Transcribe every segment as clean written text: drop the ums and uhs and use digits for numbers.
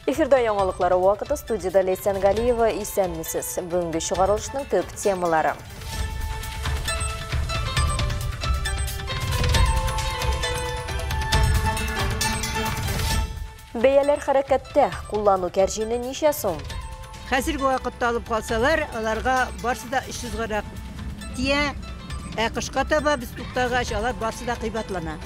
Эфирда яңалыклары вакыты, студияда Лейсан Галиева, исәнмесез. Бүгінгі шығарылышның төп темалары. Бәяләр хәрәкәттә, куллану кәржине ничә сум? Хәзерге вакытта алып калсалар, аларга барсы да 300 гарак тия, кышка таба без туктагач алар барсы да кыйбатлана.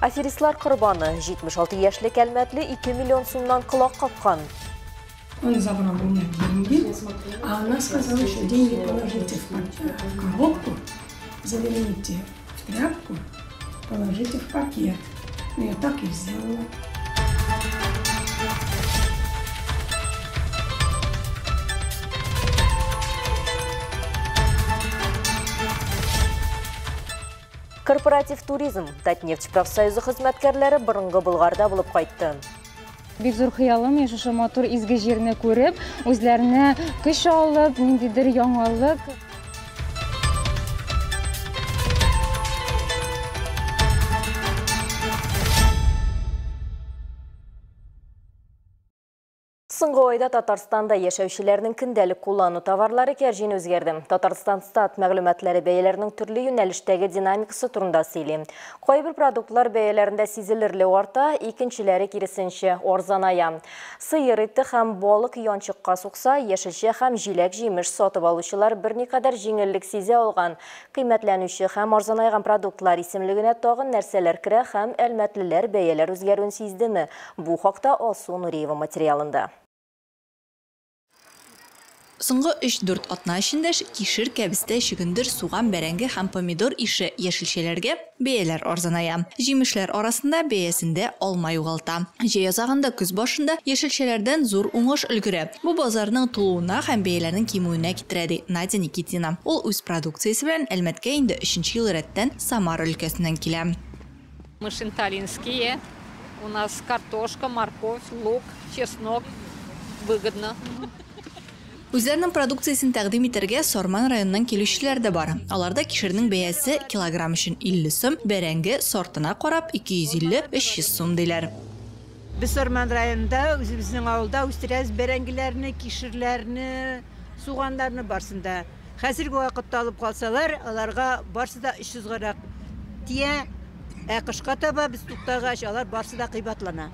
Аферистлар құрбаны 76 яшьлек әлмәтле 2 миллион сумнан құлақ қапқан. Он забрал у меня деньги, а она сказала, что деньги положите в коробку, заверните в тряпку, положите в пакет. Ну, я так и сделала. Корпоратив туризм, Татнефть профсоюзы хезмәткәрләре бұрынғы Булгарда булып кайтты. Бик зур хыялым, шушы матур изге җирне күреп, үзләренә көч алып, ниндидер яңалык. Соңгы айда Татарстанда яшәүчеләрнең көндәлек куллану товарлары кәржин үзгәрде. Татарстан стат мәгълүматлары бәяләренең төрле юнәлештәге динамикасы турында сөйли. Кайбер продуктлар бәяләрендә сизелерлек арта, икенчеләре киресенчә арзаная. Сыер ите һәм балык янчыкка сукса, яшелчә һәм җиләк-җимеш сатып алучылар берникадәр җиңеллек сизә алган. Кыйммәтләнүче һәм арзанайган продуктлар исемлегенә тагын нәрсәләр керә һәм әлмәтлеләр бәяләр үзгәрүен сиздеме? Бу хакта Алсу Нуриева материалында. Соңгы 3-4 атна эчендә кишер, кәбестә, чөгендер, суган, бәрәңге һәм помидор ише яшелчәләргә бәяләр арзаная. Җимешләр арасында бәясендә алма югалта. Җәй азагында көз башында яшелчәләрдән зур уңыш өлгерә. Бу базарның тулуына һәм бәяләрнең кимүенә китерә, Надя Никитина. Ул үз продукциясе белән Әлмәткә инде 3нче ел рәттән Самара өлкәсеннән килә. Мы шинталинские. У нас картошка, морковь, лук, чеснок. Выгодно. Үзләренең продукциясын тәкъдим итәргә Сорман районыннан килүчеләр дә бар. Аларда кишернең бәясе килограмм өчен 50 сум, бәрәңге сортына карап 250-300 сум диләр. Без Сорман районында үзебезнең авылда үстерәбез бәрәңгеләрне, кишерләрне, суганнарны барсында. Хәзерге вакытта алып калсалар, аларга барсы да 300 гарак тия, кышка таба без туктагач алар барсы да кыйбатлана.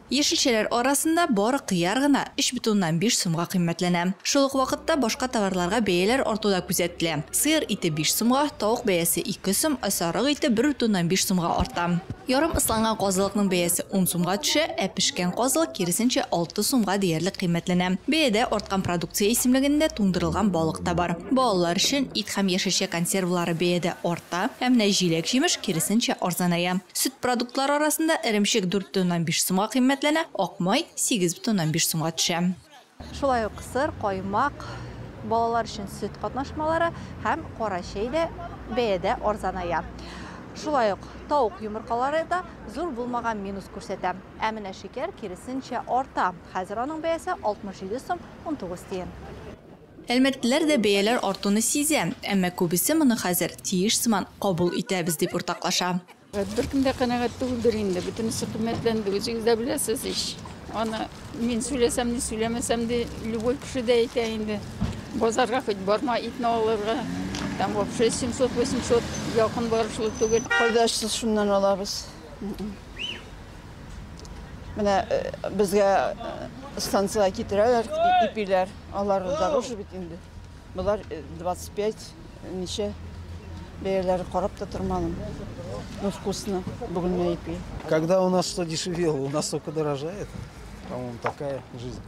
Яшелчәләр арасында бары кыяр гына 3,5 сумга кыйммәтләнә. Шул ук вакытта башка товарларга бәяләр артуда күзәтелә. Сыер ите 5 сумга, тавык бәясе 2 сум, сарык ите 1,5 сумга арта. Ярым ысланган казылыкның бәясе 10 сумга төшә, пешкән казылык киресенчә 6 сумга диярлек кыйммәтләнә. Бәядә арткан продукция исемлегендә туңдырылган балык та бар. Балалар өчен ит һәм яшелчә консервлары бәядә арта, һәм җиләк-җимеш киресенчә арзаная. Сөт продуктлары арасында эремчек 4,5 сумга кыйммәтләнә. Акмай 8,5 сумга төшә. Шулай ук сыр, каймак, балалар өчен сөт катнашмалары һәм кара чәй дә бәядә арзаная. Шулай ук тавык йомыркалары да зур булмаган минус күрсәтә. Ә менә шикәр киресенчә арта. Хәзер аның бәясе 67 сум 19 тиен. Әлмәтлеләр дә бәяләр артуны сизә, әмма күбесе моны хәзер тиеш сыман кабул итәбез дип уртаклаша. Беркемдә канәгать түгелдер инде, бөтенесе кыйммәтләнде, үзегез дә беләсез ич. Аны мин сөйләсәм, ни сөйләмәсәм дә любой кеше дә әйтә инде. Базарга хоть барма, итне алырга. Там вообще 700-800 якын барышлык түгел. Кайдашсыз шуннан алабыз. Менә безгә станциягә китерәләр, ипиләр, алар да уже бит инде. Булар 25 ничә бәяләре карап та тормадым. Ну, вкусно, бугульная ипи. Когда у нас что дешевело, у нас только дорожает. По-моему, такая жизнь.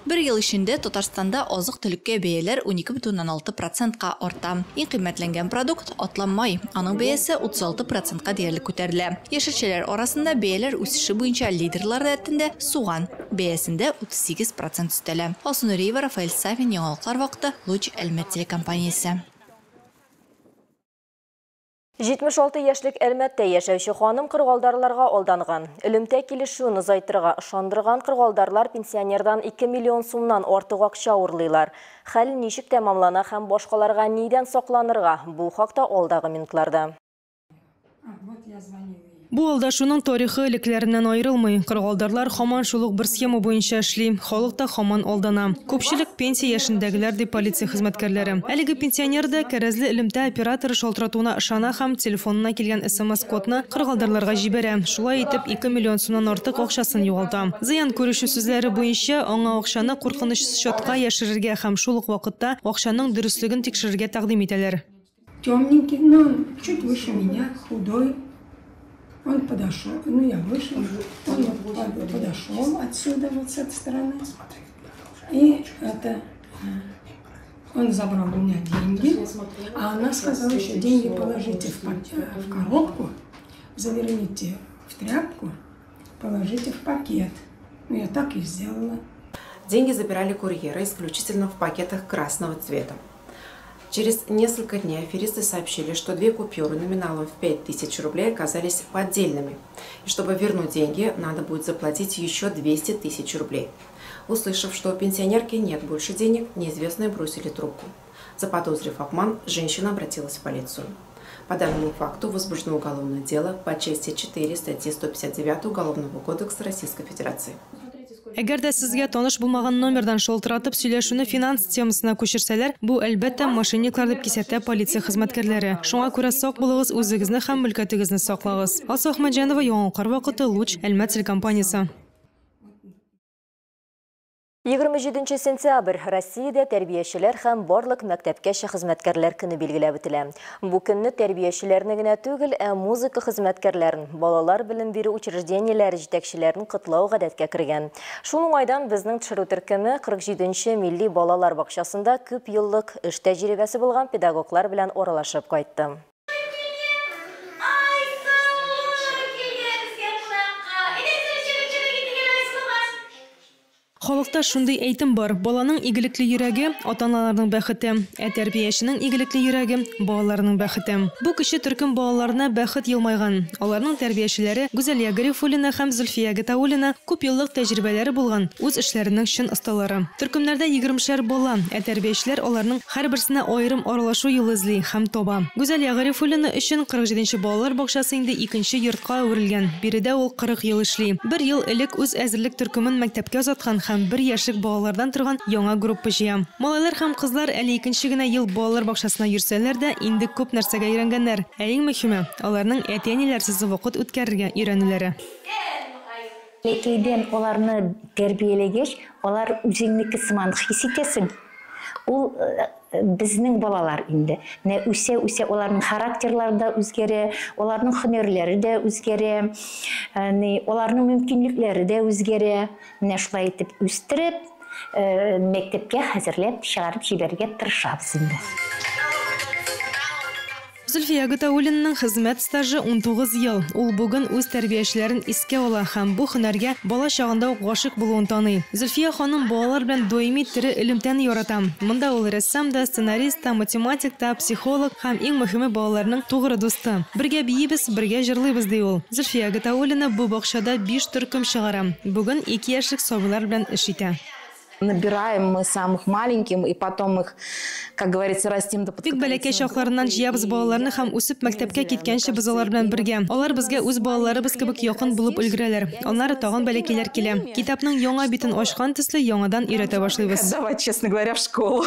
Бер ел эчендә Татарстанда азык-төлеккә бәяләр 12,6%-ка арта. Иң кыйммәтләнгән продукт атланмай. Аның бәясе 36%-ка диярлек күтәрелә. Яшелчәләр арасында бәяләр үсеше буенча лидерлар рәтендә суган бәясендә 38% өстәлә. Алсу Нуриева, Рафаэль Савин, яңалыклар вакыты, Луч Әлмәт телекомпаниясе. 76 яшьлек Әлмәттә яшәүче ханым кыргалдарларга алданған. Илемтә килешүен узайтырга ышандырган кыргалдарлар пенсионердан 2 миллион сумнан артык акча урлыйлар. Хәл ничек тәмамлана һәм башкаларга нидән сакланырга? Бу хакта алдагы минутларда. Бу алдашуның тарихы элекләреннән айрылмый. Кыргалдарлар һаман шул ук бер схема буенча эшли. Халык та һаман алдана. Күпчелек пенсия яшендәгеләр дип полиция хезмәткәрләре. Әлеге пенсионер да кәрәзле элемтә операторы шалтыратуына ышана һәм телефонына килгән СМС-кодны кыргалдарларга җибәрә. Шулай итеп 2 миллион сумнан артык акчасын югалта. Зыян күрешү сүзләре буенча аңа акчаны куркынычсыз счетка яшерергә һәм шул ук вакытта акчаның дөрестлеген тикшерергә тәкъдим итәләр. Темненький, но чуть выше меня, худой. Он подошел, ну я вышел, он подошел отсюда, вот с этой стороны. И он забрал у меня деньги, а она сказала еще, деньги положите в коробку, заверните в тряпку, положите в пакет. Ну я так и сделала. Деньги забирали курьеры исключительно в пакетах красного цвета. Через несколько дней аферисты сообщили, что 2 купюры номиналом в 5000 рублей оказались поддельными. И чтобы вернуть деньги, надо будет заплатить еще 200 000 рублей. Услышав, что у пенсионерки нет больше денег, неизвестные бросили трубку. Заподозрив обман, женщина обратилась в полицию. По данному факту возбуждено уголовное дело по части 4 статьи 159 Уголовного кодекса Российской Федерации. Әгәр дә сезгә таныш булмаган номердан шалтыратып сөйләшүне финанс темасына күчерсәләр, бу әлбәттә мошенниклар дип кисәтә полиция хезмәткәрләре. Шуңа күрә сак булыгыз, үзегезне һәм мөлкәтегезне саклагыз. Алсу Ахмәтҗанова, Яңалкар вакыты, Луч, Әлмәт телекомпаниясе. 27 сентябрь Россиядә тәрбиячеләр һәм барлык мәктәпкәчә хезмәткәрләр көне билгеләп үтелә. Бу көнне тәрбиячеләрне генә түгел, музыка хезмәткәрләрен, балалар белем бирү учреждениеләре җитәкчеләрен котлау гадәткә кергән. Шул уңайдан безнең төшерү төркеме 47-нче милли балалар бакчасында күп еллык эш тәҗрибәсе булган педагоглар белән аралашып кайтты. Халыкта шундый әйтем бар: баланың игелекле йөрәге ата-аналарның бәхете, тәрбияченең игелекле йөрәге балаларның бәхете. Бу кече төркем балаларына бәхет елмайган. Аларның тәрбиячеләре Гүзәлия Гарифуллина һәм Зөлфия Гатауллина күп еллык тәҗрибәләре булган, үз эшләренең чын осталары. Төркемнәрдә 20шәр бала, тәрбиячеләр аларның һәрберсенә аерым аралашу юлы эзли һәм таба. Гүзәлия Гарифуллина өчен 47-нче балалар бакчасы инде икенче йортка әверелгән. Биредә ул 40 ел эшли. 1 ел элек үз әзерлек төркемен мәктәпкә озаткан һәм 1 яшьлек балалардан торган яңа группа җыя. Малайлар һәм кызлар әле икенче генә ел балалар бакчасына йөрсәләр дә, инде күп нәрсәгә өйрәнгәннәр. Иң мөһиме, аларның әти-әниләрсез вакыт үткәрергә өйрәнүләре. Лекейден оларны тәрбиялегәч, алар үзеңнеке сыман хис итәсең. Ул безнең балалар инде. Үсә оларның характерлары да үзгәрә, оларның һөнәрләре дә үзгәрә, оларның мөмкинлекләре дә үзгәрә. Шулай итеп үстереп, мәктәпкә хәзерләп чыгарып җибәрергә тырышабыз инде. Зөлфия Гатауллинаның хезмәт стажы 19 ел. Ул бүген үз тәрбиячеләрен искә ала һәм бу һөнәргә бала чагында ук гашык булуын таный. Зөлфия ханым балалар белән даими тере элемтәне ярата. Монда ул рәссам да, сценарист та, математик та, психолог һәм иң мөһиме балаларның тугры дусты. Бергә биебез, бергә җырлыйбыз ди ул. Зөлфия Гатауллина бу бакчада 5 төркем чыгара. Бүген 2 яшьлек сабыйлар белән эш итә. Набираем мы самых маленьких и потом их, как говорится, растим до Бик бәләкәй чакларыннан җыябыз балаларны һәм үсеп мәктәпкә киткәнче без алар белән бергә. Алар безгә үз балаларыбыз кебек якын булып өлгерәләр. Аннары тагын бәләкәйләр килә. Китапның яңа битен ачкан төсле яңадан өйрәтә башлыйбыз. Давать, честно говоря, в школу.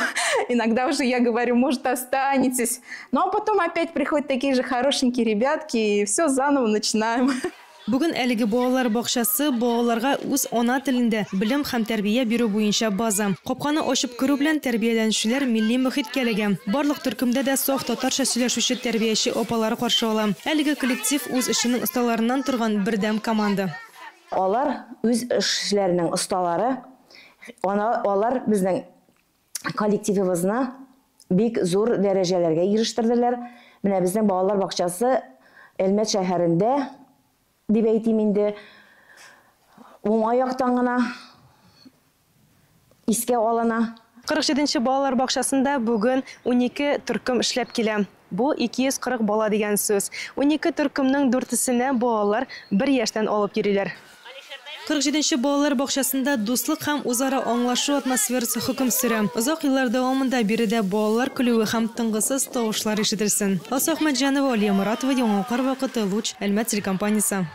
Иногда уже я говорю, может, останетесь. Но потом опять приходят такие же хорошенькие ребятки, и все заново начинаем. Бүген әлеге балалар бакчасы балаларга үз ана телендә белем һәм тәрбия бирү буенча база. Капканы ачып керү белән тәрбияләнүчеләр милли мөхиткә эләгә. Барлык төркемдә дә саф татарча сөйләшүче тәрбияче апалары каршы ала. Әлеге коллектив үз эшенең осталарыннан торган бердәм команда. Алар үз эшләренең осталары. Алар безнең коллективыбызны бик зур дәрәҗәләргә ирештерделәр. Менә безнең балалар бакчасы Әлмәт шәһәрендә дип әйтим инде, уңай яктан гына искә алына. 47-нче балалар бакчасында бүген 12 төркем эшләп килә. Бу 240 бала дигән сүз. 12 төркемнең 4-сенә балалар 1 яшьтән алып йөриләр. 47-нче балалар бакчасында дуслык һәм үзара аңлашу атмосферасы хөкем сөрә. Озак еллар дәвамында биредә балалар көлүе һәм тынгысыз тавышлар ишетелсен. Аса Әхмәтҗанова, Алия Моратова, Яңалкар вакыты, Луч, Әлмәт телекомпаниясе.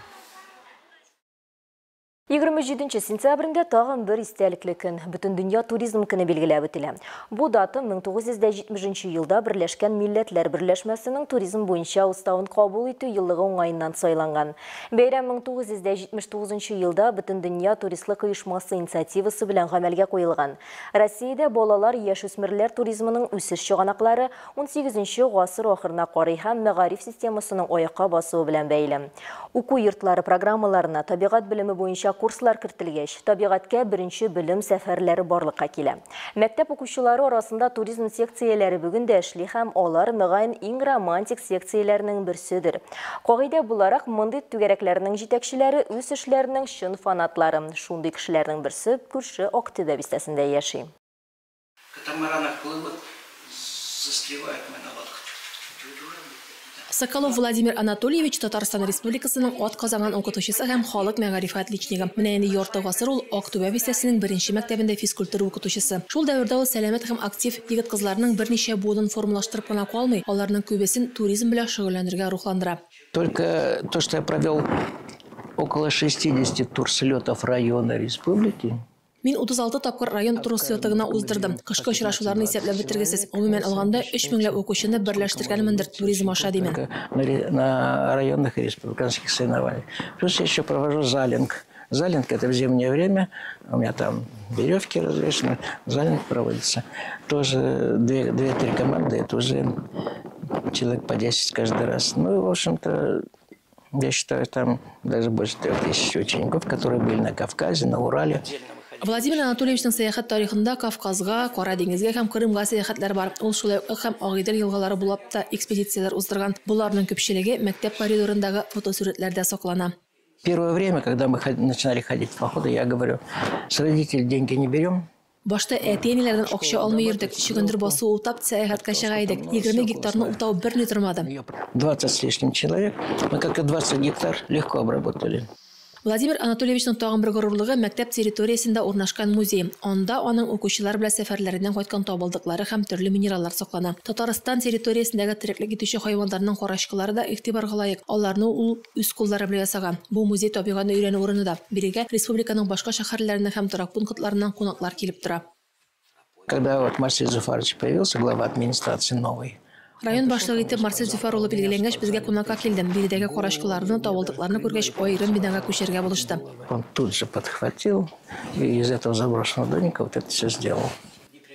27 сентябрендә тагын бер истәлекле көн. Бөтен дөнья туризм көне билгеләп үтелә. Бу дата 1970 елда Берләшкән Милләтләр Берләшмәсенең туризм буенча уставын кабул итү еллыгы уңаеннан сайланган. Бәйрәм 1979 елда Бөтен дөнья туристлык оешмасы инициативасы белән гамәлгә куелган. Россиядә балалар, яшүсмерләр туризмының үсеш чыганаклары 18 гасыр ахырына карый һәм мәгариф системасының аякка басуы белән бәйле. Уку йортлары программаларына табигать белеме буенча курслар кертелгәч, табигатькә беренче белем сәфәрләре барлыкка килә. Мәктәп укучылары арасында туризм секцияләре бүген дә эшли һәм алар мөгаен иң романтик секцияләрнең берседер. Кагыйдә буларак, мондый түгәрәкләрнең җитәкчеләре үз эшләренең чын фанатлары. Шундый кешеләрнең берсе күрше Актүбә бистәсендә яши. Катамаранах плывут, застревают мы на лодках. Соколов Владимир Анатольевич Татарстан Республикасының атказанган укытучысы һәм халык мәгарифат личниги. Менә инде ярты гасыр ул Актүбә бистәсенең беренче мәктәбендә физкультура укытучысы. Шул дәвердә ул сәламәт һәм актив егет-кызларның берничә будын формалаштырып кына калмый, аларның күбесен туризм белән шөгыльләнергә рухландыра. Только то, что я провел около 60 турслетов района республики. Мин 36 тапкыр район турслетыгына уздырдым. Кышкы очрашуларны исәпләп бетергесез. Гомумән алганда 3000 укучыны берләштергәнмендер туризм аша димен. На районных и республиканских соревнованиях. Плюс я еще провожу залинг. Залинг — это в зимнее время. У меня там веревки развешаны. Залинг проводится. Тоже 2-3 команды. Это уже человек по 10 каждый раз. Ну и, в общем-то, я считаю, там даже больше 3000 учеников, которые были на Кавказе, на Урале. Владимир Анатольевичның сәяхәт тарихында Кавказга, Кара диңгезгә һәм Крымга сәяхәтләр бар. Ул шулай ук һәм Агыйдел елгалары булып та экспедицияләр уздырган. Буларның күпчелеге мәктәп коридорындагы фотосурәтләрдә саклана. Первое время, когда мы начинали ходить в походы, я говорю, с родителей деньги не берем. Башта әти-әниләрдән акча алмый йөрдек. Чөгендер басу утап сәяхәткә чыга идек. 20 гектарны утау берни тормады. 20 с лишним человек. Мы как-то 20 гектар легко обработали. Владимир Анатольевичның тагын бер горурлыгы мәктәп территориясендә урнашкан музей. Анда аның укучылар белән сәфәрләреннән кайткан табылдыклары һәм төрле минераллар саклана. Татарстан территориясендәге тереклек итүче хайваннарның карашкылары да игътибарга лаек. Аларны ул үз куллары белән ясаган. Бу музей табигатьне өйрәнү урыны да. Бирегә республиканың башка шәһәрләреннән һәм торак пунктларыннан кунаклар килеп тора. Когда вот Марсель Зуфарович появился, глава администрации новый. Район башлыгы итеп Марсель Зуфар улы билгеләнгәч, безгә кунакка килдем. Биредәге карашкыларны, табылдыкларны күргәч, аерым бинага күчәргә булышты. Он тут же подхватил и из этого заброшенного домика вот это все сделал.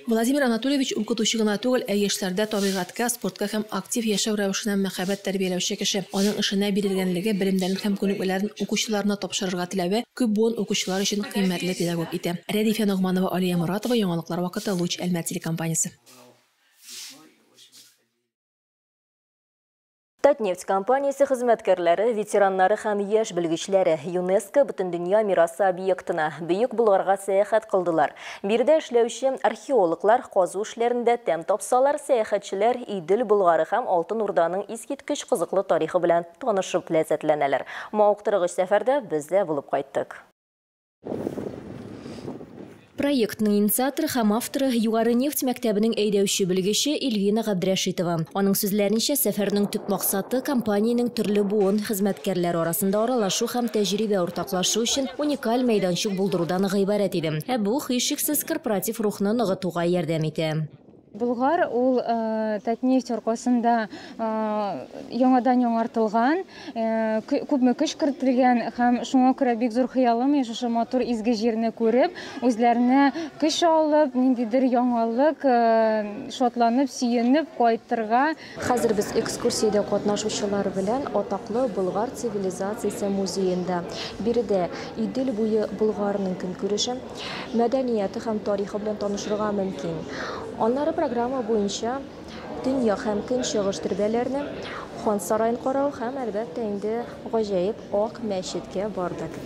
Владимир Анатольевич укытучы гына түгел, яшьләрдә табигатькә, спортка һәм актив яшәү рәвешенә мәхәббәт тәрбияләүче кеше. Аның эшенә бирелгәнлеге, белемдәлек һәм күнекмәләрен укучыларына тапшырырга теләве күп буын укучылар өчен кыйммәтле педагог итә. Рәдифә Ногманова, Алия Моратова, Яңалыклар вакыты, Луч, Әлмәт телекомпаниясе. Татнефть компаниясе хезмәткәрләре, ветераннары һәм яшь белгечләре ЮНЕСКО бөтен дөнья мирасы объектына Бөек Болгарга сәяхәт кылдылар. Бирдә эшләүче археологлар казу эшләрендә тәм тапсалар, сәяхәтчеләр Идел Болгары һәм Алтын Урданың искиткеч кызыклы тарихы белән танышып ләззәтләнәләр. Мауктыргыч сәфәрдә без дә булып кайттык. Проектның инициаторы һәм авторы Югары нефть мәктәбенең әйдәүче белгече Эльвина Габдрәшитова. Аның сүзләренчә, сәфәрнең төп максаты компаниянең төрле буын хезмәткәрләр арасында аралашу һәм тәҗрибә уртаклашу өчен уникаль мәйданчык булдырудан гыйбарәт иде. Бу һичшиксез корпоратив рухны ныгытуга ярдәм итә. Болгар ул Татнефть аркасында яңадан яңартылган, күпме көч кертелгән һәм шуңа күрә бик зур хыялым шушы матур изге җирне күреп, үзләренә көч алып, ниндидер яңалык, шатланып, сөенеп кайтырга. Хәзер без экскурсиядә катнашучылар белән атаклы Болгар цивилизациясе музеенда. Биредә Идел буе Болгарның көнкүреше, мәдәнияте һәм тарихы белән танышырга мөмкин. Аннары программа буенча дөнья һәм көнчыгыш төрбәләрне, хан сарайын карау һәм әлбәттә инде гаҗәеп ак мәчеткә бардык.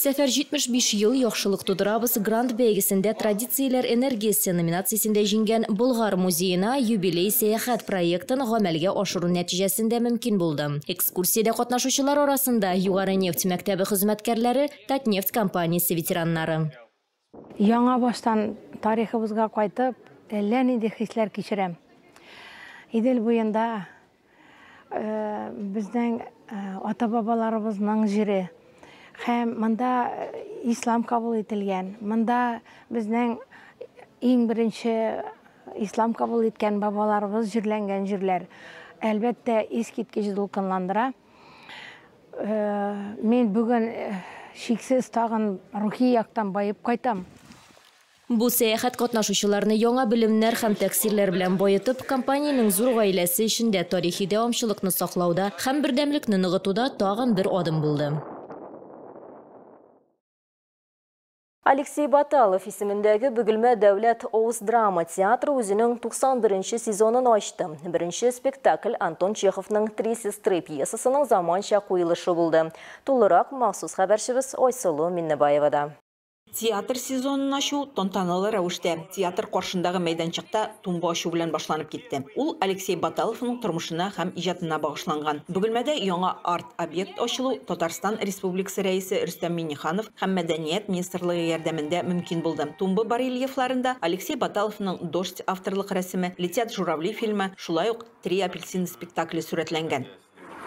Сәфәр 75 ел яхшылык тудырабыз грант бәйгесендә традицияләр энергиясе номинациясендә җиңгән Болгар музеена юбилей сәяхәт проектын гамәлгә ашыру нәтиҗәсендә мөмкин булды. Экскурсиядә катнашучылар арасында Югары нефть мәктәбе хезмәткәрләре, Татнефть компаниясе ветераннары. Яңа баштан тарихыбызга кайтып, әллә нинди хисләр кичерәм. Идел буенда безнең ата-бабаларыбызның җире. Һәм монда ислам кабул ителгән. Монда безнең иң беренче ислам кабул иткән бабаларыбыз җирләнгән җирләр. Әлбәттә, искиткеч дулкынландыра. Мин бүген шиксез тагын рухи яктан байып кайтам. Бу сәяхәт катнашучыларны яңа белемнәр һәм тәэсирләр белән боетып, компаниянең зур гаиләсе эчендә тарихи дәвамчылыкны саклауда һәм бердәмлекне ныгытуда тагын бер адым булды. Алексей Баталов исемендәге Бөгелмә дәүләт Оуз драма театры үзенең 91-нче сезонын ачты. Беренче спектакль Антон Чеховның «Три сестры» пьесасының заманча куелышы булды. Тулырак махсус хәбәрчебез Айсылу Миннебаевада. Театр сезонын ачу тантаналы рәвештә театр каршындагы мәйданчыкта тумба ачу белән башланып китте. Ул Алексей Баталовның тормышына һәм иҗатына багышланган. Бөгелмәдә яңа арт-объект ачылу Татарстан Республикасы рәисе Рөстәм Миңнеханов һәм Мәдәният министрлыгы ярдәмендә мөмкин булды. Тумба барельефларында Алексей Баталовның «Дождь» авторлык рәсеме, «Летят журавли» фильмы, шулай ук «Три апельсины» спектакле сурәтләнгән.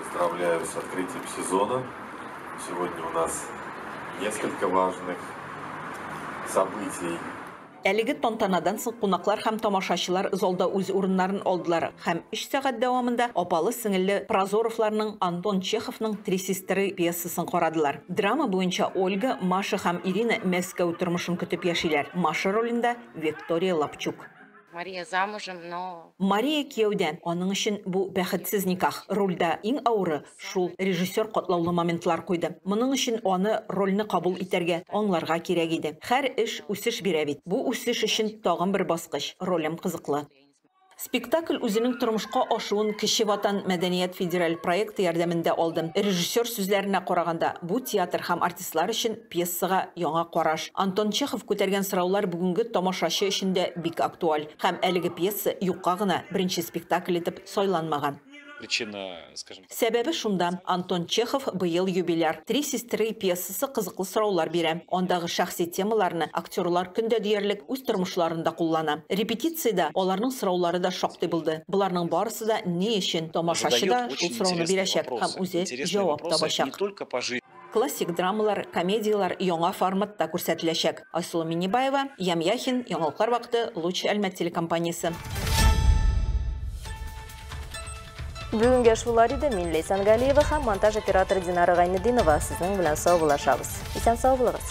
Поздравляю с открытием сезона. Сегодня у нас несколько важных событий. Әлеге тантанадан соң кунаклар һәм тамашачылар залда үз урыннарын алдылар һәм 3 сәгать дәвамында апалы-сеңелле Прозоровларның Антон Чеховның «Три сестры» пьесасын карадылар. Драма буенча Ольга, Маша һәм Ирина Мәскәү тормышын көтеп яшиләр. Маша ролендә Виктория Лапчук. Мария замужем, но... Мария кияүдә, аның өчен бу бәхетсез никах. Рольдә иң авыры шул режиссер катлаулы моментлар куйды. Моның өчен аны рольне кабул итәргә, аңларга кирәк иде. Һәр эш үсеш бирә бит. Бу үсеш өчен тагын бер баскыч. Ролем кызыклы. Спектакль үзенең тормышка ашуын Кече Ватан мәдәният федераль проекты ярдәмендә алды. Режиссер сүзләренә караганда, бу театр һәм артистлар өчен пьесага яңа караш. Антон Чехов күтәргән сораулар бүгенге тамашачы өчен дә бик актуаль. Һәм әлеге пьеса юкка гына беренче спектакль итеп сайланмаган. Сәбәбе шунда, Антон Чехов быел юбиляр. «Три сестры» пьесасы кызыклы сораулар бирә. Андагы шәхси темаларны актерлар көндә диярлек үз тормышларында куллана. Репетициядә аларның сораулары да шактый булды. Буларның барысы да ни өчен тамашачы да шул сорауны бирәчәк һәм үзе җавап табачак. Классик драмалар, комедиялар яңа форматта күрсәтеләчәк. Айсылу Миннебаева, Ямяхин, Яңалыклар вакыты, Луч Әлмәт телекомпаниясе. Бүгінге шулар иде. Мин Лейсан Галиева һәм монтаж операторы Динара Гайнединова. Сезнең белән сау булашабыз. Исән сау булыгыз.